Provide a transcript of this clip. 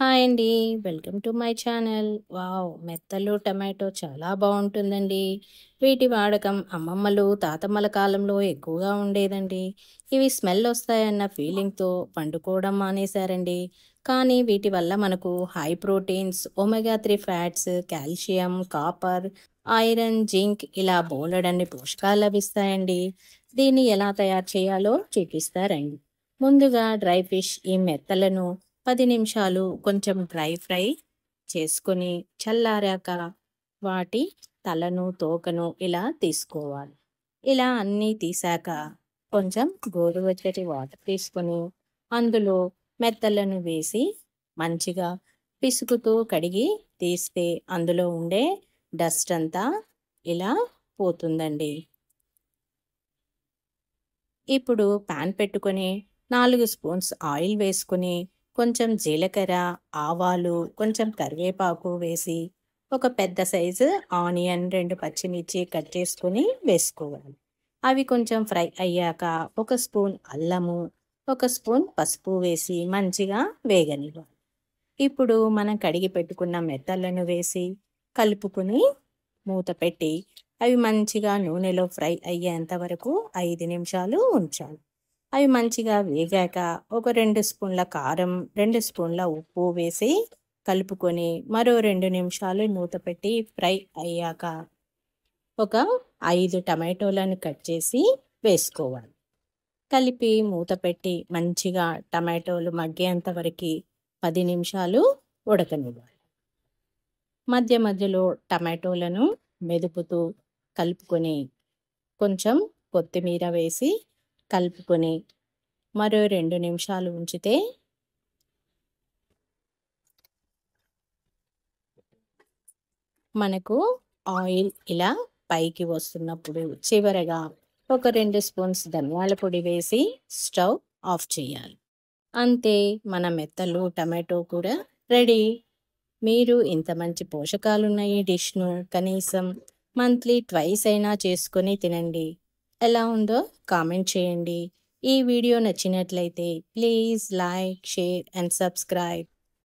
Hi అండి. Welcome to my channel. Wow! మెత్తలు tomato చాలా బావుంటుందండి. వీటి వాడకం అమ్మమ్మలు, తాతమ్మల కాలంలో ఎక్కువగా ఉండేదండి. ఇవి స్మెల్ వస్తాయన్న ఫీలింగ్‌తో వండుకోవడం మానేశారండి. కానీ వీటి వల్ల మనకు high proteins, omega 3 fats, calcium, copper, iron, zinc ఇలా బోలెడన్ని పోషకాలు లభిస్తాయండి. దీన్ని ఎలా తయారు చేయాలో చూపిస్తారండి. ముందుగా డ్రై ఫిష్ ఈ మెత్తలను 10 నిమిషాలు కొంచెం డ్రై ఫ్రై చేసుకొని చల్లారాక వాటి తలను, తోకను ఇలా తీసుకోవాలి. ఇలా అన్నీ తీసాక కొంచెం గోరువెచ్చటి వాటర్ తీసుకొని అందులో మెత్తలను వేసి మంచిగా పిసుకుతూ కడిగి తీస్తే అందులో ఉండే డస్ట్ అంతా ఇలా పోతుందండి. ఇప్పుడు పాన్ పెట్టుకొని 4 స్పూన్స్ ఆయిల్ వేసుకొని కొంచెం జీలకర్ర, ఆవాలు, కొంచెం కరివేపాకు వేసి ఒక పెద్ద సైజు ఆనియన్, 2 పచ్చిమిర్చి కట్ చేసుకొని వేసుకోవాలి. అవి కొంచెం ఫ్రై అయ్యాక ఒక స్పూన్ అల్లము, ఒక స్పూన్ పసుపు వేసి మంచిగా వేగనివ్వాలి. ఇప్పుడు మనం కడిగి పెట్టుకున్న మెత్తలను వేసి కలుపుకొని మూత పెట్టి అవి మంచిగా నూనెలో ఫ్రై అయ్యేంత వరకు 5 నిమిషాలు ఉంచాలి. అవి మంచిగా వేగాక ఒక 2 స్పూన్ల కారం, 2 స్పూన్ల ఉప్పు వేసి కలుపుకొని మరో 2 నిమిషాలు మూత పెట్టి ఫ్రై అయ్యాక ఒక 5 టమాటోలను కట్ చేసి వేసుకోవాలి. కలిపి మూత పెట్టి మంచిగా టమాటోలు మగ్గేంత వరకు 10 నిమిషాలు ఉడకనివ్వాలి. మధ్య మధ్యలో టమాటోలను మెదుపుతూ కలుపుకొని కొంచెం కొత్తిమీర వేసి కలుపుకొని మరో 2 నిమిషాలు ఉంచితే మనకు ఆయిల్ ఇలా పైకి వస్తున్నప్పుడు చివరగా ఒక 2 స్పూన్స్ ధనియాల పొడి వేసి స్టవ్ ఆఫ్ చేయాలి. అంతే, మన మెత్తలు టమాటో కూర రెడీ. మీరు ఇంత మంచి పోషకాలున్న ఈ డిష్ను కనీసం మంత్లీ ట్వైస్ అయినా చేసుకొని తినండి. ఎలా ఉందో కామెంట్ చేయండి. ఈ వీడియో నచ్చినట్లయితే please like, share and subscribe.